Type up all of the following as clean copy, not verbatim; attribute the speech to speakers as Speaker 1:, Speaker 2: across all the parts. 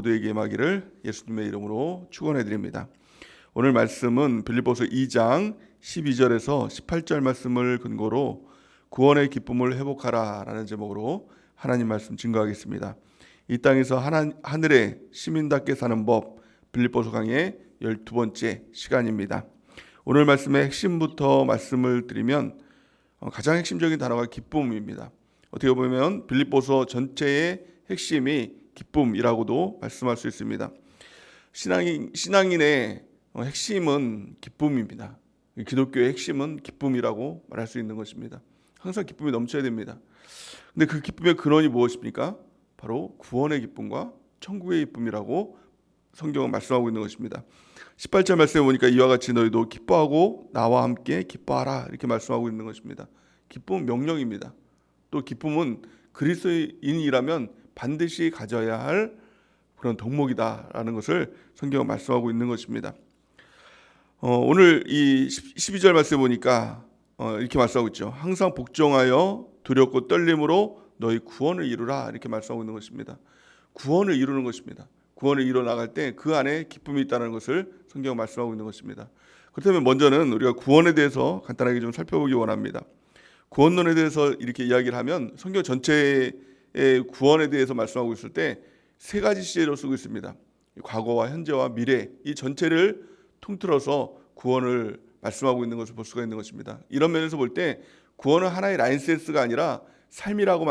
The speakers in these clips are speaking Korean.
Speaker 1: 모두에게 임하기를 예수님의 이름으로 축원해 드립니다. 오늘 말씀은 빌립보서 2장 12절에서 18절 말씀을 근거로 구원의 기쁨을 회복하라라는 제목으로 하나님 말씀 증거하겠습니다. 이 땅에서 하늘의 시민답게 사는 법, 빌립보서 강의 12번째 시간입니다. 오늘 말씀의 핵심부터 말씀을 드리면 가장 핵심적인 단어가 기쁨입니다. 어떻게 보면 빌립보서 전체의 핵심이 기쁨이라고도 말씀할 수 있습니다. 신앙인의 핵심은 기쁨입니다. 기독교의 핵심은 기쁨이라고 말할 수 있는 것입니다. 항상 기쁨이 넘쳐야 됩니다. 근데 그 기쁨의 근원이 무엇입니까? 바로 구원의 기쁨과 천국의 기쁨이라고 성경은 말씀하고 있는 것입니다. 18절 말씀에 보니까 이와 같이 너희도 기뻐하고 나와 함께 기뻐하라 이렇게 말씀하고 있는 것입니다. 기쁨은 명령입니다. 또 기쁨은 그리스도인이라면 반드시 가져야 할 그런 덕목이다라는 것을 성경은 말씀하고 있는 것입니다. 오늘 이 12절 말씀에 보니까 이렇게 말씀하고 있죠. 항상 복종하여 두렵고 떨림으로 너희 구원을 이루라 이렇게 말씀하고 있는 것입니다. 구원을 이루는 것입니다. 구원을 이뤄 나갈 때 그 안에 기쁨이 있다는 것을 성경은 말씀하고 있는 것입니다. 그렇다면 먼저는 우리가 구원에 대해서 간단하게 좀 살펴보기 원합니다. 구원론에 대해서 이렇게 이야기를 하면 성경 전체의 구원에 대해서 말씀하고 있을 때 세 가지 시제로 쓰고 있습니다. 과거와 현재와 미래 이 전체를 통틀어서 구원을 말씀하고 있는 것을 볼 수가 있는 것입니다. 이런 면에서 볼 때 구원은 하나의 라이센스가 아니라 삶이라고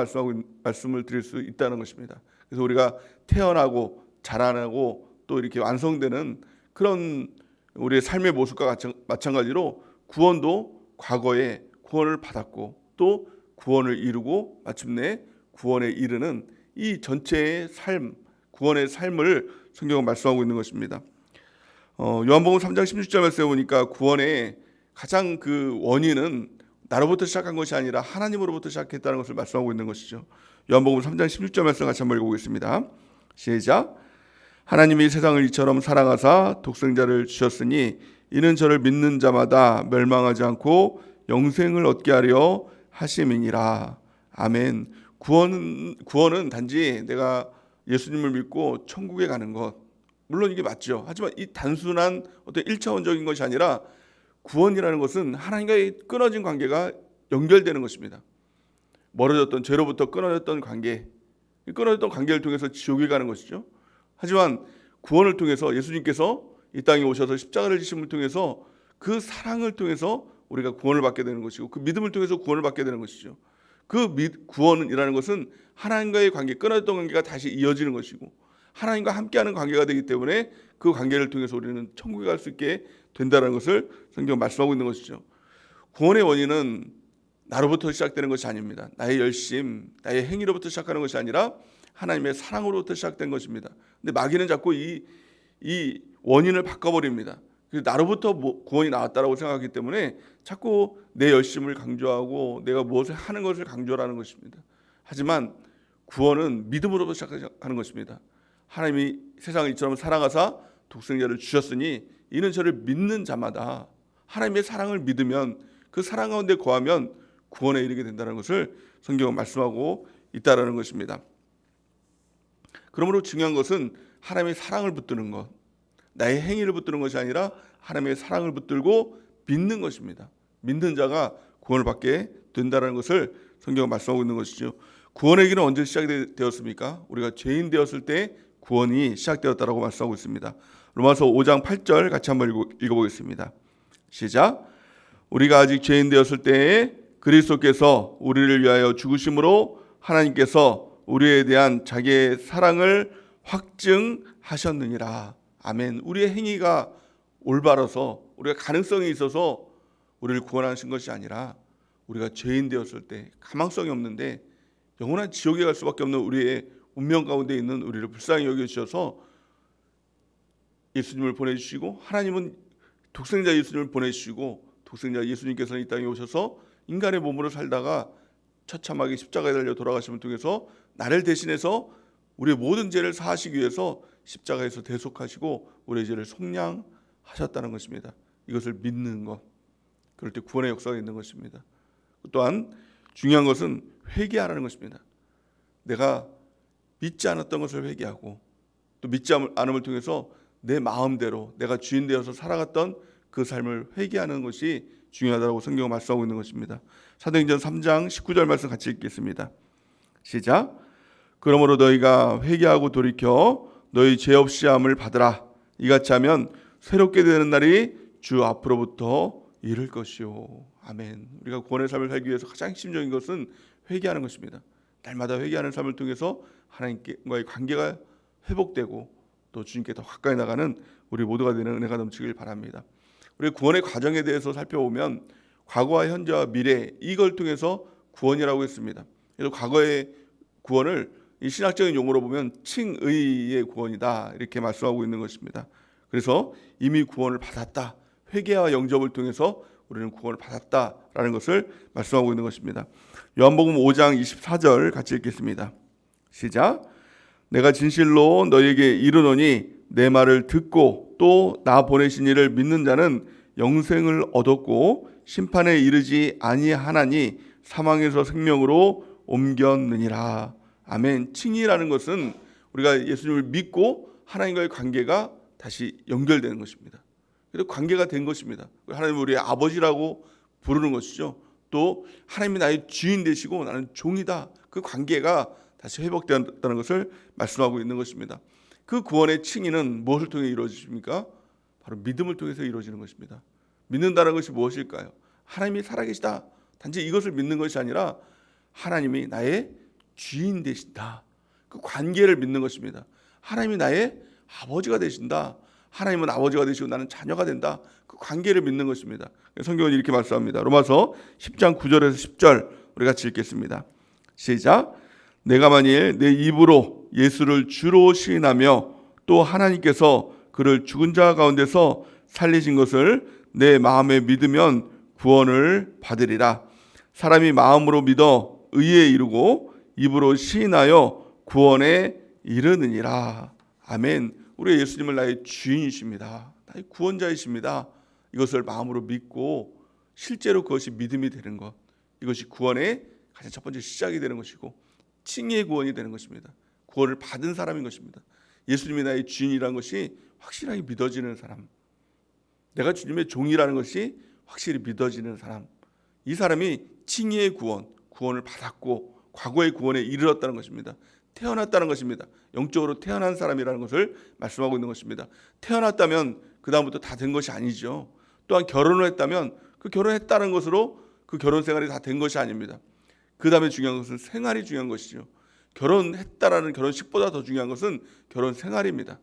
Speaker 1: 말씀을 드릴 수 있다는 것입니다. 그래서 우리가 태어나고 자라나고 또 이렇게 완성되는 그런 우리의 삶의 모습과 마찬가지로 구원도 과거에 구원을 받았고 또 구원을 이루고 마침내 구원에 이르는 이 전체의 삶, 구원의 삶을 성경은 말씀하고 있는 것입니다. 요한복음 3장 16절 말씀에 보니까 구원의 가장 그 원인은 나로부터 시작한 것이 아니라 하나님으로부터 시작했다는 것을 말씀하고 있는 것이죠. 요한복음 3장 16절 말씀 같이 한번 읽어보겠습니다. 시작. 하나님이 세상을 이처럼 사랑하사 독생자를 주셨으니 이는 저를 믿는 자마다 멸망하지 않고 영생을 얻게 하려 하심이니라. 아멘. 구원은 단지 내가 예수님을 믿고 천국에 가는 것, 물론 이게 맞죠. 하지만 이 단순한 어떤 1차원적인 것이 아니라 구원이라는 것은 하나님과의 끊어진 관계가 연결되는 것입니다. 멀어졌던 죄로부터 끊어졌던 관계, 이 끊어졌던 관계를 통해서 지옥에 가는 것이죠. 하지만 구원을 통해서 예수님께서 이 땅에 오셔서 십자가를 지심을 통해서 그 사랑을 통해서 우리가 구원을 받게 되는 것이고 그 믿음을 통해서 구원을 받게 되는 것이죠. 그 구원이라는 것은 하나님과의 관계, 끊어졌던 관계가 다시 이어지는 것이고 하나님과 함께하는 관계가 되기 때문에 그 관계를 통해서 우리는 천국에 갈 수 있게 된다는 것을 성경 말씀하고 있는 것이죠. 구원의 원인은 나로부터 시작되는 것이 아닙니다. 나의 열심, 나의 행위로부터 시작하는 것이 아니라 하나님의 사랑으로부터 시작된 것입니다. 근데 마귀는 자꾸 이 원인을 바꿔버립니다. 그래서 나로부터 구원이 나왔다라고 생각하기 때문에 자꾸 내 열심을 강조하고 내가 무엇을 하는 것을 강조하는 것입니다. 하지만 구원은 믿음으로부터 시작하는 것입니다. 하나님이 세상을 이처럼 사랑하사 독생자를 주셨으니 이는 저를 믿는 자마다 하나님의 사랑을 믿으면 그 사랑 가운데 거하면 구원에 이르게 된다는 것을 성경은 말씀하고 있다는 것입니다. 그러므로 중요한 것은 하나님의 사랑을 붙드는 것, 나의 행위를 붙드는 것이 아니라 하나님의 사랑을 붙들고 믿는 것입니다. 믿는 자가 구원을 받게 된다는 것을 성경은 말씀하고 있는 것이죠. 구원의 길은 언제 시작이 되었습니까? 우리가 죄인 되었을 때 구원이 시작되었다라고 말씀하고 있습니다. 로마서 5장 8절 같이 한번 읽어보겠습니다. 시작. 우리가 아직 죄인 되었을 때에 그리스도께서 우리를 위하여 죽으심으로 하나님께서 우리에 대한 자기의 사랑을 확증하셨느니라. 아멘. 우리의 행위가 올바라서 우리가 가능성이 있어서 우리를 구원하신 것이 아니라 우리가 죄인 되었을 때 가망성이 없는데 영원한 지옥에 갈 수밖에 없는 우리의 운명 가운데 있는 우리를 불쌍히 여겨주셔서 예수님을 보내주시고 하나님은 독생자 예수님을 보내주시고 독생자 예수님께서는 이 땅에 오셔서 인간의 몸으로 살다가 처참하게 십자가에 달려 돌아가심을 통해서 나를 대신해서 우리의 모든 죄를 사하시기 위해서 십자가에서 대속하시고 우리의 죄를 속량하셨다는 것입니다. 이것을 믿는 것, 그럴 때 구원의 역사가 있는 것입니다. 또한 중요한 것은 회개하라는 것입니다. 내가 믿지 않았던 것을 회개하고 또 믿지 않음을 통해서 내 마음대로 내가 주인 되어서 살아갔던 그 삶을 회개하는 것이 중요하다고 성경은 말씀하고 있는 것입니다. 사도행전 3장 19절 말씀 같이 읽겠습니다. 시작. 그러므로 너희가 회개하고 돌이켜 너희 죄 없이 함을 받으라. 이같이 하면 새롭게 되는 날이 주 앞으로부터 이를 것이요. 아멘. 우리가 구원의 삶을 살기 위해서 가장 핵심적인 것은 회개하는 것입니다. 날마다 회개하는 삶을 통해서 하나님과의 관계가 회복되고 또 주님께 더 가까이 나가는 우리 모두가 되는 은혜가 넘치길 바랍니다. 우리 구원의 과정에 대해서 살펴보면 과거와 현재와 미래 이걸 통해서 구원이라고 했습니다. 그래서 과거의 구원을 이 신학적인 용어로 보면 칭의의 구원이다 이렇게 말씀하고 있는 것입니다. 그래서 이미 구원을 받았다. 회개와 영접을 통해서 우리는 구원을 받았다라는 것을 말씀하고 있는 것입니다. 요한복음 5장 24절 같이 읽겠습니다. 시작. 내가 진실로 너희에게 이르노니 내 말을 듣고 또 나 보내신 이를 믿는 자는 영생을 얻었고 심판에 이르지 아니하나니 사망에서 생명으로 옮겼느니라. 아멘. 칭의라는 것은 우리가 예수님을 믿고 하나님과의 관계가 다시 연결되는 것입니다. 그래서 관계가 된 것입니다. 하나님 우리의 아버지라고 부르는 것이죠. 또 하나님이 나의 주인 되시고 나는 종이다. 그 관계가 다시 회복되었다는 것을 말씀하고 있는 것입니다. 그 구원의 칭의는 무엇을 통해 이루어집니까? 바로 믿음을 통해서 이루어지는 것입니다. 믿는다는 것이 무엇일까요? 하나님이 살아계시다. 단지 이것을 믿는 것이 아니라 하나님이 나의 주인 되신다. 그 관계를 믿는 것입니다. 하나님이 나의 아버지가 되신다. 하나님은 아버지가 되시고 나는 자녀가 된다. 그 관계를 믿는 것입니다. 성경은 이렇게 말씀합니다. 로마서 10장 9절에서 10절 우리 같이 읽겠습니다. 시작. 내가 만일 내 입으로 예수를 주로 시인하며 또 하나님께서 그를 죽은 자 가운데서 살리신 것을 내 마음에 믿으면 구원을 받으리라. 사람이 마음으로 믿어 의에 이르고 입으로 시인하여 구원에 이르느니라. 아멘. 우리 예수님을 나의 주인이십니다. 나의 구원자이십니다. 이것을 마음으로 믿고 실제로 그것이 믿음이 되는 것, 이것이 구원의 가장 첫 번째 시작이 되는 것이고 칭의의 구원이 되는 것입니다. 구원을 받은 사람인 것입니다. 예수님이 나의 주인이라는 것이 확실하게 믿어지는 사람, 내가 주님의 종이라는 것이 확실히 믿어지는 사람, 이 사람이 칭의의 구원을 받았고 과거의 구원에 이르렀다는 것입니다. 태어났다는 것입니다. 영적으로 태어난 사람이라는 것을 말씀하고 있는 것입니다. 태어났다면 그 다음부터 다 된 것이 아니죠. 또한 결혼을 했다면 그 결혼했다는 것으로 그 결혼 생활이 다 된 것이 아닙니다. 그 다음에 중요한 것은 생활이 중요한 것이죠. 결혼했다라는 결혼식보다 더 중요한 것은 결혼 생활입니다.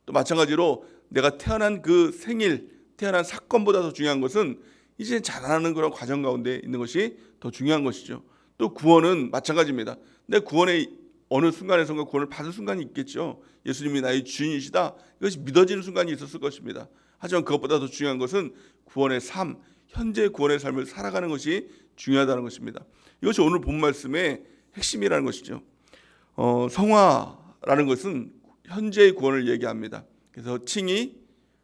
Speaker 1: 또 마찬가지로 내가 태어난 그 생일, 태어난 사건보다 더 중요한 것은 이제 자라나는 그런 과정 가운데 있는 것이 더 중요한 것이죠. 또 구원은 마찬가지입니다. 내 구원의 어느 순간에선가 구원을 받은 순간이 있겠죠. 예수님이 나의 주인이시다. 이것이 믿어지는 순간이 있었을 것입니다. 하지만 그것보다 더 중요한 것은 구원의 삶, 현재 구원의 삶을 살아가는 것이 중요하다는 것입니다. 이것이 오늘 본 말씀의 핵심이라는 것이죠. 성화라는 것은 현재의 구원을 얘기합니다. 그래서 칭의,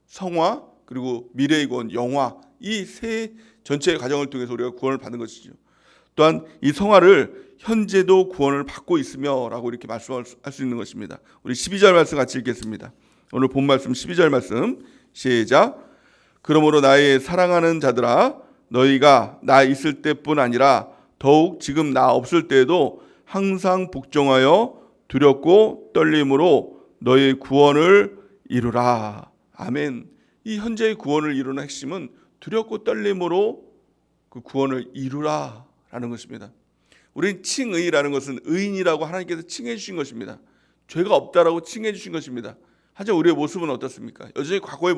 Speaker 1: 성화, 그리고 미래의 구원, 영화, 이 세 전체의 과정을 통해서 우리가 구원을 받는 것이죠. 또한 이 성화를 현재도 구원을 받고 있으며 라고 이렇게 말씀할 수 있는 것입니다. 우리 12절 말씀 같이 읽겠습니다. 오늘 본 말씀 12절 말씀 시작. 그러므로 나의 사랑하는 자들아 너희가 나 있을 때뿐 아니라 더욱 지금 나 없을 때에도 항상 복종하여 두렵고 떨림으로 너희 구원을 이루라. 아멘. 이 현재의 구원을 이루는 핵심은 두렵고 떨림으로 그 구원을 이루라라는 것입니다. 우리는 칭의라는 것은 의인이라고 하나님께서 칭해 주신 것입니다. 죄가 없다라고 칭해 주신 것입니다. 하지만 우리의 모습은 어떻습니까? 여전히 과거의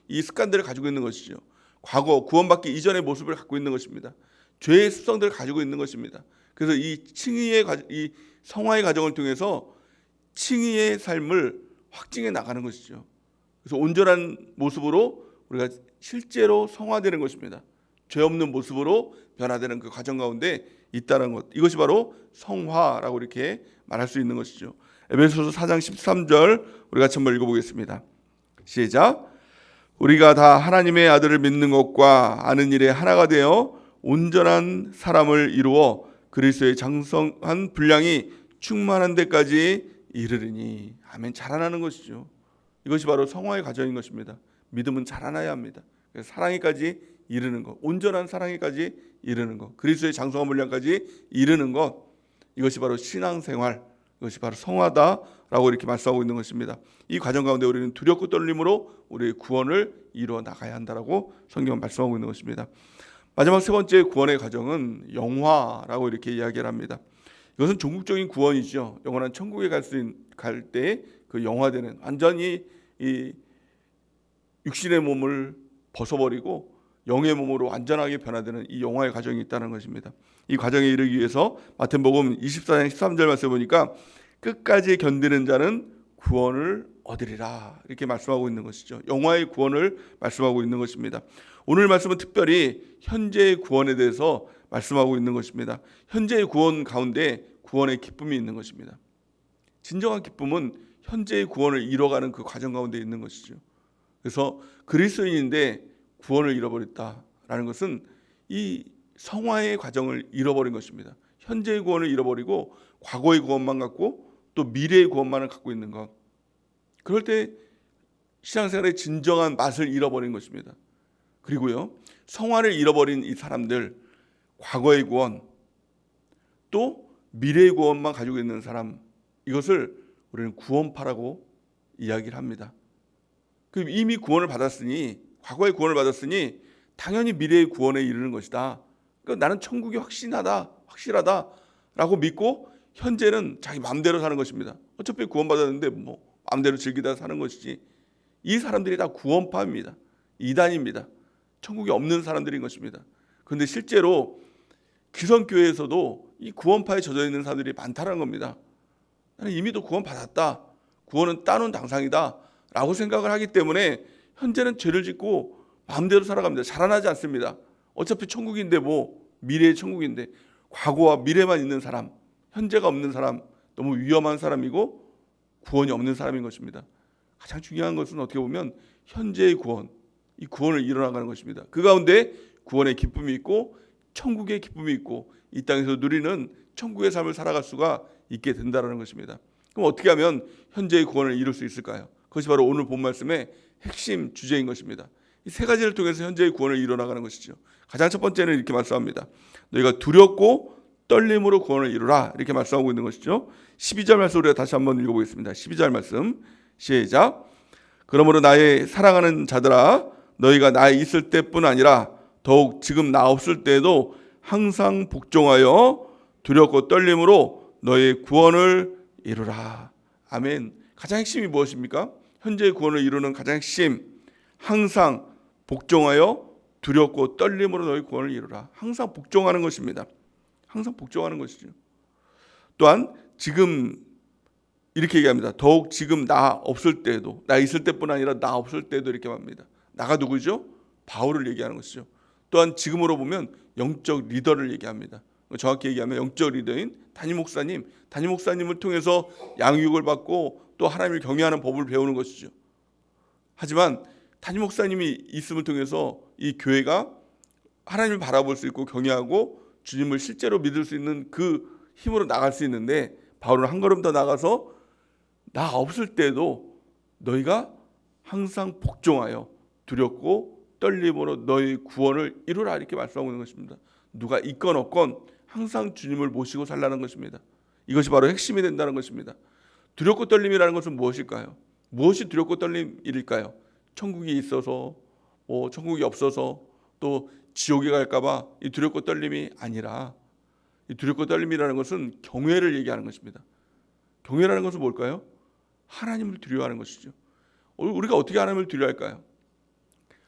Speaker 1: 이 습관들을 가지고 있는 것이죠. 과거 구원받기 이전의 모습을 갖고 있는 것입니다. 죄의 습성들을 가지고 있는 것입니다. 그래서 이 칭의의 이 성화의 과정을 통해서 칭의의 삶을 확증해 나가는 것이죠. 그래서 온전한 모습으로 우리가 실제로 성화되는 것입니다. 죄 없는 모습으로 변화되는 그 과정 가운데 있다는 것, 이것이 바로 성화라고 이렇게 말할 수 있는 것이죠. 에베소서 4장 13절 우리 같이 한번 읽어보겠습니다. 시작. 우리가 다 하나님의 아들을 믿는 것과 아는 일에 하나가 되어 온전한 사람을 이루어 그리스도의 장성한 분량이 충만한 데까지 이르리니. 아멘. 자라나는 것이죠. 이것이 바로 성화의 과정인 것입니다. 믿음은 자라나야 합니다. 그래서 사랑에까지 이르는 것, 온전한 사랑에까지 이르는 것, 그리스도의 장성한 분량까지 이르는 것, 이것이 바로 신앙생활, 이것이 바로 성화다라고 이렇게 말씀하고 있는 것입니다. 이 과정 가운데 우리는 두렵고 떨림으로 우리의 구원을 이루어 나가야 한다라고 성경은 말씀하고 있는 것입니다. 마지막 세 번째 구원의 과정은 영화라고 이렇게 이야기를 합니다. 이것은 종국적인 구원이죠. 영원한 천국에 갈 때 그 영화되는, 완전히 이 육신의 몸을 벗어버리고 영의 몸으로 완전하게 변화되는 이 영화의 과정이 있다는 것입니다. 이 과정에 이르기 위해서 마태복음 24장 13절 말씀 보니까 끝까지 견디는 자는 구원을 얻으리라 이렇게 말씀하고 있는 것이죠. 영화의 구원을 말씀하고 있는 것입니다. 오늘 말씀은 특별히 현재의 구원에 대해서 말씀하고 있는 것입니다. 현재의 구원 가운데 구원의 기쁨이 있는 것입니다. 진정한 기쁨은 현재의 구원을 이뤄가는 그 과정 가운데 있는 것이죠. 그래서 그리스도인인데 구원을 잃어버렸다라는 것은 이 성화의 과정을 잃어버린 것입니다. 현재의 구원을 잃어버리고 과거의 구원만 갖고 또 미래의 구원만을 갖고 있는 것. 그럴 때 신앙생활의 진정한 맛을 잃어버린 것입니다. 그리고요, 성화를 잃어버린 이 사람들, 과거의 구원 또 미래의 구원만 가지고 있는 사람, 이것을 우리는 구원파라고 이야기를 합니다. 이미 구원을 받았으니, 과거의 구원을 받았으니 당연히 미래의 구원에 이르는 것이다. 그러니까 나는 천국이 확실하다라고 믿고 현재는 자기 마음대로 사는 것입니다. 어차피 구원받았는데 뭐 마음대로 즐기다 사는 것이지. 이 사람들이 다 구원파입니다. 이단입니다. 천국이 없는 사람들인 것입니다. 그런데 실제로 기성교회에서도 이 구원파에 젖어 있는 사람들이 많다는 겁니다. 나는 이미도 구원받았다. 구원은 따놓은 당상이다 라고 생각을 하기 때문에 현재는 죄를 짓고 마음대로 살아갑니다. 자라나지 않습니다. 어차피 천국인데 뭐 미래의 천국인데. 과거와 미래만 있는 사람, 현재가 없는 사람, 너무 위험한 사람이고 구원이 없는 사람인 것입니다. 가장 중요한 것은 어떻게 보면 현재의 구원, 이 구원을 이뤄나가는 것입니다. 그 가운데 구원의 기쁨이 있고 천국의 기쁨이 있고 이 땅에서 누리는 천국의 삶을 살아갈 수가 있게 된다는 것입니다. 그럼 어떻게 하면 현재의 구원을 이룰 수 있을까요? 그것이 바로 오늘 본 말씀의 핵심 주제인 것입니다. 이 세 가지를 통해서 현재의 구원을 이뤄나가는 것이죠. 가장 첫 번째는 이렇게 말씀합니다. 너희가 두렵고 떨림으로 구원을 이루라 이렇게 말씀하고 있는 것이죠. 12절 말씀 우리가 다시 한번 읽어보겠습니다. 12절 말씀 시작. 그러므로 나의 사랑하는 자들아 너희가 나에 있을 때뿐 아니라 더욱 지금 나 없을 때에도 항상 복종하여 두렵고 떨림으로 너희의 구원을 이루라. 아멘. 가장 핵심이 무엇입니까? 현재의 구원을 이루는 가장 핵심, 항상 복종하여 두렵고 떨림으로 너희 구원을 이루라. 항상 복종하는 것입니다. 항상 복종하는 것이죠. 또한 지금 이렇게 얘기합니다. 더욱 지금 나 없을 때도, 나 있을 때뿐 아니라 나 없을 때도 이렇게 말합니다. 나가 누구죠? 바울을 얘기하는 것이죠. 또한 지금으로 보면 영적 리더를 얘기합니다. 정확히 얘기하면 영적 리더인 담임 목사님을 통해서 양육을 받고 또 하나님을 경외하는 법을 배우는 것이죠. 하지만 담임 목사님이 있음을 통해서 이 교회가 하나님을 바라볼 수 있고 경외하고 주님을 실제로 믿을 수 있는 그 힘으로 나갈 수 있는데 바울은 한 걸음 더 나가서 나 없을 때도 너희가 항상 복종하여 두렵고 떨림으로 너희 구원을 이루라 이렇게 말씀하고 있는 것입니다. 누가 있건 없건 항상 주님을 모시고 살라는 것입니다. 이것이 바로 핵심이 된다는 것입니다. 두렵고 떨림이라는 것은 무엇일까요? 무엇이 두렵고 떨림일까요? 천국이 있어서 천국이 없어서 또 지옥에 갈까봐 이 두렵고 떨림이 아니라 이 두렵고 떨림이라는 것은 경외를 얘기하는 것입니다. 경외라는 것은 뭘까요? 하나님을 두려워하는 것이죠. 우리가 어떻게 하나님을 두려워할까요?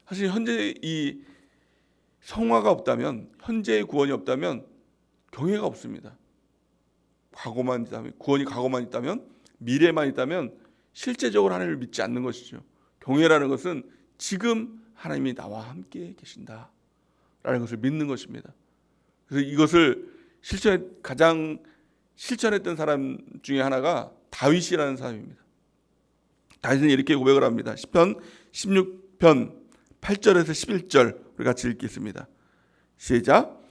Speaker 1: 사실 현재 이 성화가 없다면, 현재의 구원이 없다면 경외가 없습니다. 과거만 있다면, 구원이 과거만 있다면, 미래만 있다면 실제적으로 하나님을 믿지 않는 것이죠. 경외라는 것은 지금 하나님이 나와 함께 계신다라는 것을 믿는 것입니다. 그래서 이것을 가장 실천했던 사람 중에 하나가 다윗이라는 사람입니다. 다윗은 이렇게 고백을 합니다. 시편 16편 8절에서 11절 우리 같이 읽겠습니다. 시작.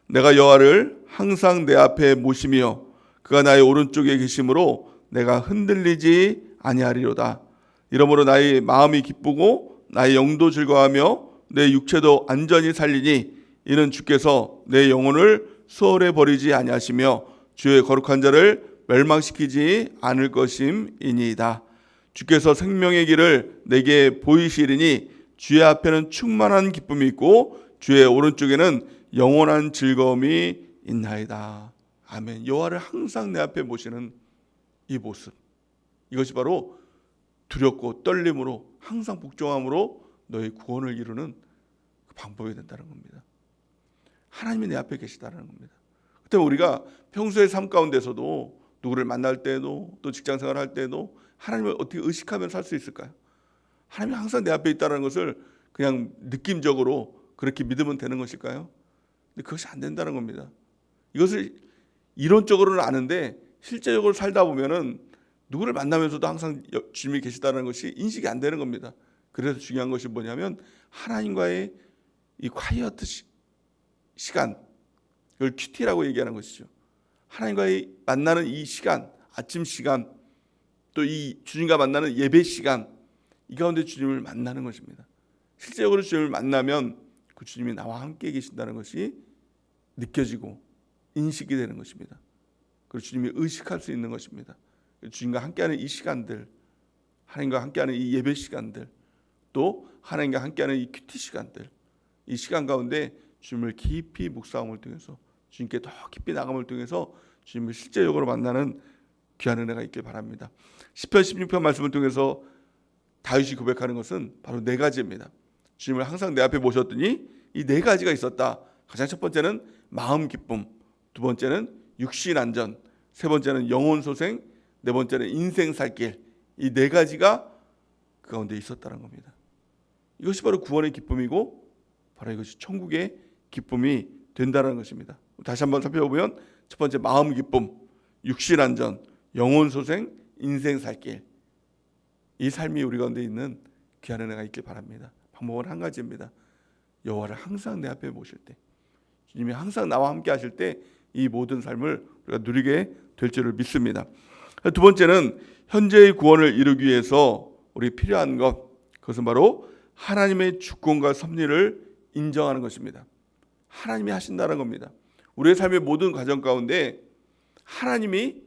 Speaker 1: 내가 여호와를 항상 내 앞에 모시며 그가 나의 오른쪽에 계심으로 내가 흔들리지 아니하리로다. 이러므로 나의 마음이 기쁘고 나의 영도 즐거워하며 내 육체도 안전히 살리니 이는 주께서 내 영혼을 수월해 버리지 아니하시며 주의 거룩한 자를 멸망시키지 않을 것임이니이다. 주께서 생명의 길을 내게 보이시리니 주의 앞에는 충만한 기쁨이 있고 주의 오른쪽에는 영원한 즐거움이 있나이다. 아멘. 여호와를 항상 내 앞에 모시는 이 모습, 이것이 바로 두렵고 떨림으로 항상 복종함으로 너의 구원을 이루는 그 방법이 된다는 겁니다. 하나님이 내 앞에 계시다는 겁니다. 그때 우리가 평소의 삶 가운데서도 누구를 만날 때도 또 직장 생활할 때도 하나님을 어떻게 의식하면 살 수 있을까요? 하나님이 항상 내 앞에 있다는 것을 그냥 느낌적으로 그렇게 믿으면 되는 것일까요? 근데 그것이 안 된다는 겁니다. 이것을 이론적으로는 아는데 실제적으로 살다 보면은 누구를 만나면서도 항상 주님이 계시다는 것이 인식이 안 되는 겁니다. 그래서 중요한 것이 뭐냐면 하나님과의 이 콰이어트 시간, 이걸 큐티라고 얘기하는 것이죠. 하나님과의 만나는 이 시간, 아침 시간, 또 이 주님과 만나는 예배 시간, 이 가운데 주님을 만나는 것입니다. 실제적으로 주님을 만나면 그 주님이 나와 함께 계신다는 것이 느껴지고 인식이 되는 것입니다. 그리고 주님이 의식할 수 있는 것입니다. 주님과 함께하는 이 시간들, 하나님과 함께하는 이 예배 시간들, 또 하나님과 함께하는 이 큐티 시간들, 이 시간 가운데 주님을 깊이 묵상함을 통해서 주님께 더 깊이 나감을 통해서 주님을 실제적으로 만나는 귀한 은혜가 있길 바랍니다. 시편 16편 말씀을 통해서 다윗이 고백하는 것은 바로 네 가지입니다. 주님을 항상 내 앞에 모셨더니 이 네 가지가 있었다. 가장 첫 번째는 마음 기쁨, 두 번째는 육신 안전, 세 번째는 영혼 소생, 네 번째는 인생 살길. 이 네 가지가 그 가운데 있었다는 겁니다. 이것이 바로 구원의 기쁨이고 바로 이것이 천국의 기쁨이 된다는 것입니다. 다시 한번 살펴보면 첫 번째 마음 기쁨, 육신 안전, 영혼 소생, 인생 살길. 이 삶이 우리 가운데 있는 귀한 은혜가 있길 바랍니다. 방법은 한 가지입니다. 여호와를 항상 내 앞에 모실 때, 주님이 항상 나와 함께 하실 때 이 모든 삶을 우리가 누리게 될 줄을 믿습니다. 두 번째는 현재의 구원을 이루기 위해서 우리 필요한 것, 그것은 바로 하나님의 주권과 섭리를 인정하는 것입니다. 하나님이 하신다는 겁니다. 우리의 삶의 모든 과정 가운데 하나님이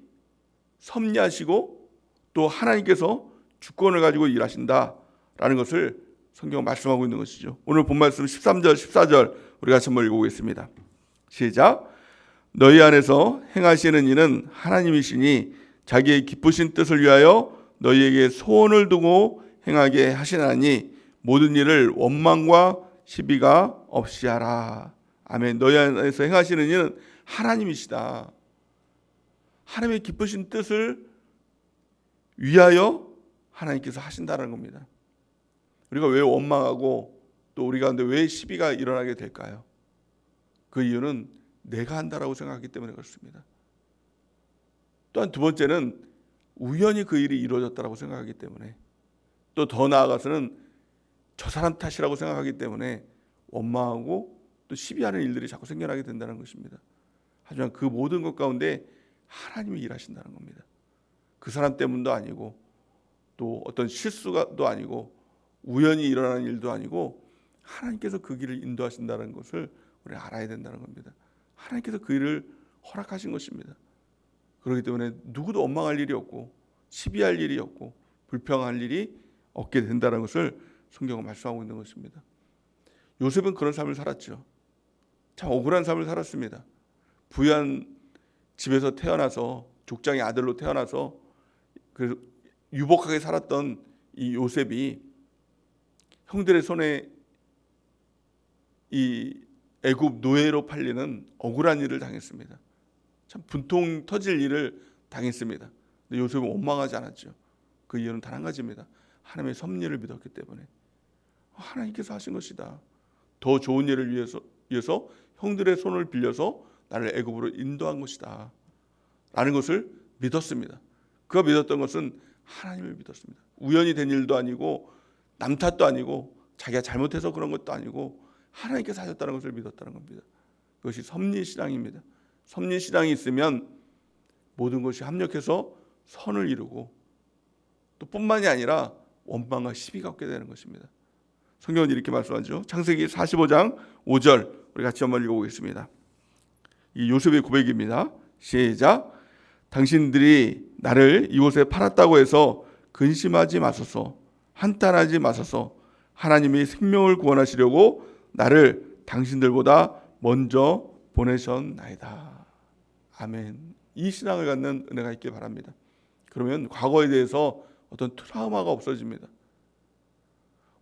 Speaker 1: 섭리하시고 또 하나님께서 주권을 가지고 일하신다라는 것을 성경은 말씀하고 있는 것이죠. 오늘 본 말씀 13절 14절 우리 같이 한번 읽어보겠습니다. 시작. 너희 안에서 행하시는 이는 하나님이시니 자기의 기쁘신 뜻을 위하여 너희에게 소원을 두고 행하게 하시나니 모든 일을 원망과 시비가 없이 하라. 아멘. 너희 안에서 행하시는 이는 하나님이시다. 하나님의 기쁘신 뜻을 위하여 하나님께서 하신다는 겁니다. 우리가 왜 원망하고 또 우리 가운데 왜 시비가 일어나게 될까요? 그 이유는 내가 한다라고 생각하기 때문에 그렇습니다. 또한 두 번째는 우연히 그 일이 이루어졌다라고 생각하기 때문에, 또 더 나아가서는 저 사람 탓이라고 생각하기 때문에 원망하고 또 시비하는 일들이 자꾸 생겨나게 된다는 것입니다. 하지만 그 모든 것 가운데 하나님이 일하신다는 겁니다. 그 사람 때문도 아니고 또 어떤 실수도 아니고 우연히 일어나는 일도 아니고 하나님께서 그 길을 인도하신다는 것을 우리가 알아야 된다는 겁니다. 하나님께서 그 일을 허락하신 것입니다. 그렇기 때문에 누구도 원망할 일이 없고 시비할 일이 없고 불평할 일이 없게 된다는 것을 성경은 말씀하고 있는 것입니다. 요셉은 그런 삶을 살았죠. 참 억울한 삶을 살았습니다. 부유한 집에서 태어나서 족장의 아들로 태어나서 그 유복하게 살았던 이 요셉이 형들의 손에 이 애굽 노예로 팔리는 억울한 일을 당했습니다. 참 분통 터질 일을 당했습니다. 근데 요셉은 원망하지 않았죠. 그 이유는 단 한 가지입니다. 하나님의 섭리를 믿었기 때문에 하나님께서 하신 것이다. 더 좋은 일을 위해서 형들의 손을 빌려서 나를 애굽으로 인도한 것이다 라는 것을 믿었습니다. 그가 믿었던 것은 하나님을 믿었습니다. 우연히 된 일도 아니고 남 탓도 아니고 자기가 잘못해서 그런 것도 아니고 하나님께서 하셨다는 것을 믿었다는 겁니다. 그것이 섭리신앙입니다. 섭리신앙이 있으면 모든 것이 합력해서 선을 이루고 또 뿐만이 아니라 원망과 시비가 없게 되는 것입니다. 성경은 이렇게 말씀하죠. 창세기 45장 5절 우리 같이 한번 읽어보겠습니다. 이 요셉의 고백입니다. 시작. 당신들이 나를 이곳에 팔았다고 해서 근심하지 마소서, 한탄하지 마소서. 하나님이 생명을 구원하시려고 나를 당신들보다 먼저 보내셨나이다. 아멘. 이 신앙을 갖는 은혜가 있길 바랍니다. 그러면 과거에 대해서 어떤 트라우마가 없어집니다.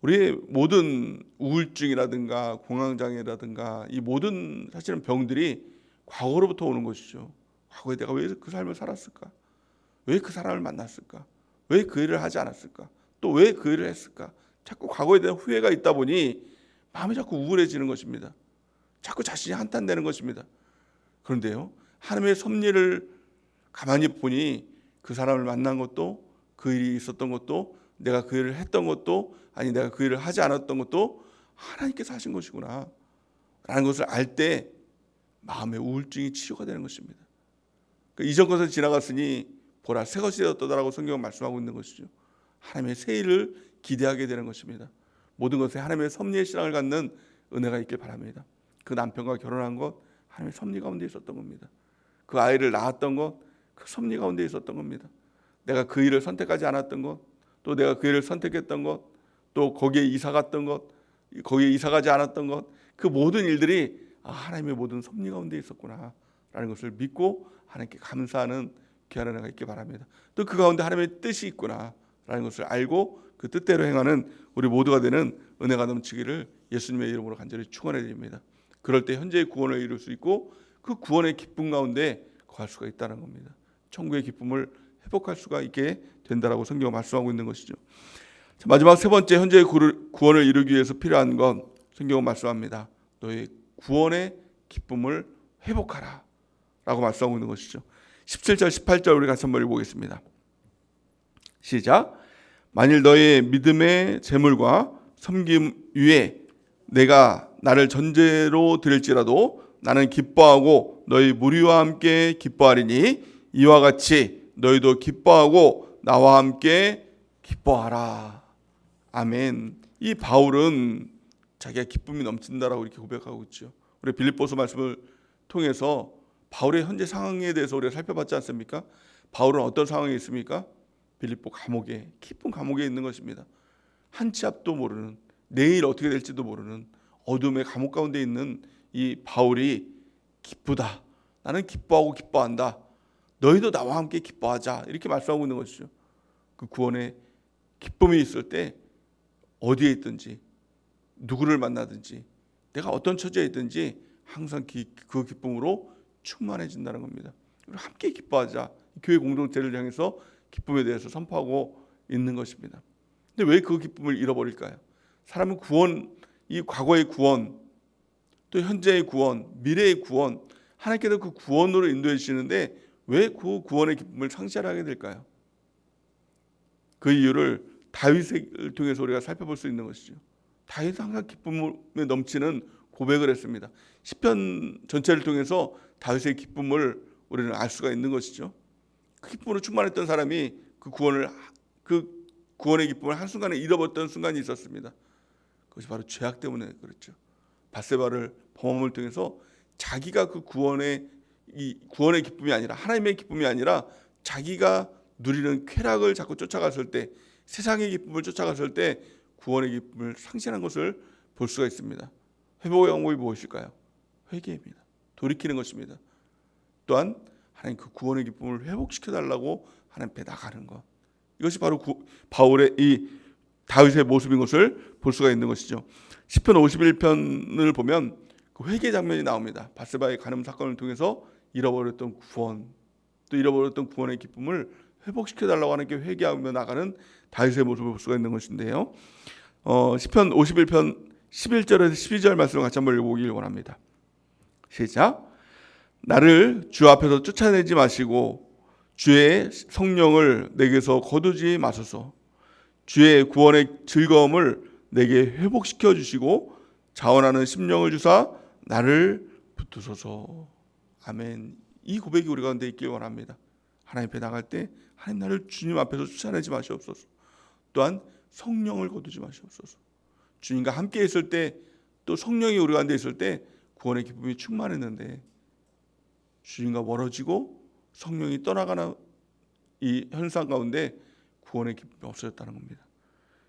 Speaker 1: 우리의 모든 우울증이라든가 공황장애라든가 이 모든 사실은 병들이 과거로부터 오는 것이죠. 과거에 내가 왜 그 삶을 살았을까? 왜 그 사람을 만났을까? 왜 그 일을 하지 않았을까? 또 왜 그 일을 했을까? 자꾸 과거에 대한 후회가 있다 보니 마음이 자꾸 우울해지는 것입니다. 자꾸 자신이 한탄되는 것입니다. 그런데요, 하나님의 섭리를 가만히 보니 그 사람을 만난 것도, 그 일이 있었던 것도, 내가 그 일을 했던 것도, 아니 내가 그 일을 하지 않았던 것도 하나님께서 하신 것이구나 라는 것을 알 때 마음의 우울증이 치료가 되는 것입니다. 이전 것은 지나갔으니 보라 새 것이 되었다라고 성경은 말씀하고 있는 것이죠. 하나님의 새 일을 기대하게 되는 것입니다. 모든 것에 하나님의 섭리의 신앙을 갖는 은혜가 있길 바랍니다. 그 남편과 결혼한 것 하나님의 섭리 가운데 있었던 겁니다. 그 아이를 낳았던 것 그 섭리 가운데 있었던 겁니다. 내가 그 일을 선택하지 않았던 것, 또 내가 그 일을 선택했던 것, 또 거기에 이사 갔던 것, 거기에 이사 가지 않았던 것, 그 모든 일들이 하나님의 모든 섭리 가운데 있었구나 라는 것을 믿고 하나님께 감사하는 귀한 은혜가 있길 바랍니다. 또 그 가운데 하나님의 뜻이 있구나 라는 것을 알고 그 뜻대로 행하는 우리 모두가 되는 은혜가 넘치기를 예수님의 이름으로 간절히 축원해 드립니다. 그럴 때 현재의 구원을 이룰 수 있고 그 구원의 기쁨 가운데 거할 수가 있다는 겁니다. 천국의 기쁨을 회복할 수가 있게 된다라고 성경은 말씀하고 있는 것이죠. 마지막 세 번째 현재의 구원을 이루기 위해서 필요한 건 성경은 말씀합니다. 너의 구원의 기쁨을 회복하라 라고 말씀하고 있는 것이죠. 17절 18절 우리 같이 한번 읽어보겠습니다. 시작. 만일 너의 믿음의 재물과 섬김 위에 내가 나를 전제로 드릴지라도 나는 기뻐하고 너희 무리와 함께 기뻐하리니 이와 같이 너희도 기뻐하고 나와 함께 기뻐하라. 아멘. 이 바울은 자기가 기쁨이 넘친다라고 이렇게 고백하고 있죠. 우리 빌립보서 말씀을 통해서 바울의 현재 상황에 대해서 우리가 살펴봤지 않습니까? 바울은 어떤 상황에 있습니까? 빌립보 감옥에, 깊은 감옥에 있는 것입니다. 한 치 앞도 모르는, 내일 어떻게 될지도 모르는 어둠의 감옥 가운데 있는 이 바울이 기쁘다. 나는 기뻐하고 기뻐한다. 너희도 나와 함께 기뻐하자. 이렇게 말씀하고 있는 것이죠. 그 구원의 기쁨이 있을 때 어디에 있든지 누구를 만나든지 내가 어떤 처지에 있든지 항상 그 기쁨으로 충만해진다는 겁니다. 함께 기뻐하자. 교회 공동체를 향해서 기쁨에 대해서 선포하고 있는 것입니다. 근데 왜 그 기쁨을 잃어버릴까요? 사람은 구원, 이 과거의 구원, 또 현재의 구원, 미래의 구원, 하나님께서 그 구원으로 인도해 주시는데 왜 그 구원의 기쁨을 상실하게 될까요? 그 이유를 다윗을 통해서 우리가 살펴볼 수 있는 것이죠. 다윗은 항상 기쁨에 넘치는 고백을 했습니다. 시편 전체를 통해서 다윗의 기쁨을 우리는 알 수가 있는 것이죠. 그 기쁨으로 충만했던 사람이 그 구원의 기쁨을 한순간에 잃어버렸던 순간이 있었습니다. 그것이 바로 죄악 때문에 그렇죠. 밧세바를 범함을 통해서 자기가 그 구원의 기쁨이 아니라 하나님의 기쁨이 아니라 자기가 누리는 쾌락을 자꾸 쫓아갔을 때, 세상의 기쁨을 쫓아갔을 때 구원의 기쁨을 상실한 것을 볼 수가 있습니다. 회복의 방법이 무엇일까요? 회개입니다. 돌이키는 것입니다. 또한 하나님 그 구원의 기쁨을 회복시켜달라고 하나님 앞에 나가는 것. 이것이 바로 바울의 이 다윗의 모습인 것을 볼 수가 있는 것이죠. 시편 51편을 보면 그 회개 장면이 나옵니다. 밧세바의 간음 사건을 통해서 잃어버렸던 구원, 또 잃어버렸던 구원의 기쁨을 회복시켜달라고 하는 게 회개하며 나가는 다윗의 모습을 볼 수가 있는 것인데요. 시편 51편 11절에서 12절 말씀을 같이 한번 읽어보길 원합니다. 시작. 나를 주 앞에서 쫓아내지 마시고 주의 성령을 내게서 거두지 마소서. 주의 구원의 즐거움을 내게 회복시켜 주시고 자원하는 심령을 주사 나를 붙드소서. 아멘. 이 고백이 우리 가운데 있길 원합니다. 하나님 앞에 나갈 때 하나님 나를 주님 앞에서 쫓아내지 마시옵소서. 또한 성령을 거두지 마시옵소서. 주님과 함께 있을 때 또 성령이 우리 가운데 있을 때 구원의 기쁨이 충만했는데 주님과 멀어지고 성령이 떠나가는 이 현상 가운데 구원의 기쁨이 없어졌다는 겁니다.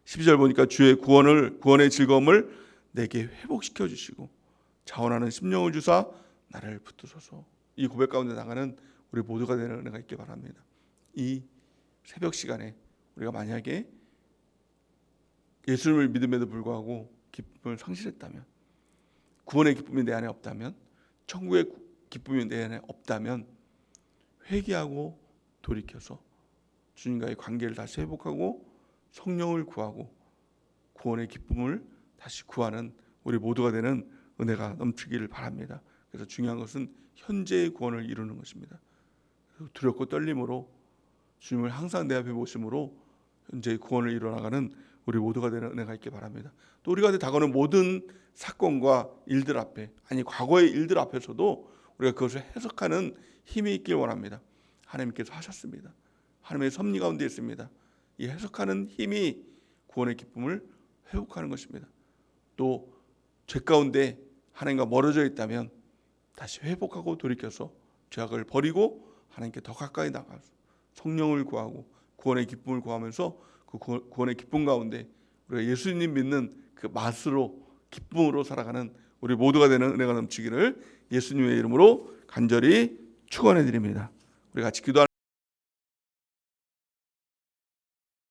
Speaker 1: 12절 보니까 주의 구원의 즐거움을 내게 회복시켜 주시고 자원하는 심령을 주사 나를 붙드소서. 이 고백 가운데 나가는 우리 모두가 되는 은혜가 있길 바랍니다. 이 새벽 시간에 우리가 만약에 예수님을 믿음에도 불구하고 기쁨을 상실했다면, 구원의 기쁨이 내 안에 없다면, 천국의 기쁨이 내 안에 없다면 회개하고 돌이켜서 주님과의 관계를 다시 회복하고 성령을 구하고 구원의 기쁨을 다시 구하는 우리 모두가 되는 은혜가 넘치기를 바랍니다. 그래서 중요한 것은 현재의 구원을 이루는 것입니다. 두렵고 떨림으로 주님을 항상 내 앞에 모심으로 현재의 구원을 이뤄나가는 우리 모두가 되는 은혜가 있길 바랍니다. 또 우리가 다가오는 모든 사건과 일들 앞에, 아니 과거의 일들 앞에서도 우리가 그것을 해석하는 힘이 있길 원합니다. 하나님께서 하셨습니다. 하나님의 섭리 가운데 있습니다. 이 해석하는 힘이 구원의 기쁨을 회복하는 것입니다. 또 죄 가운데 하나님과 멀어져 있다면 다시 회복하고 돌이켜서 죄악을 버리고 하나님께 더 가까이 나가서 성령을 구하고 구원의 기쁨을 구하면서 그 구원의 기쁨 가운데 우리가 예수님 믿는 그 맛으로 기쁨으로 살아가는 우리 모두가 되는 은혜가 넘치기를 예수님의 이름으로 간절히 축원해 드립니다. 우리 같이 기도하는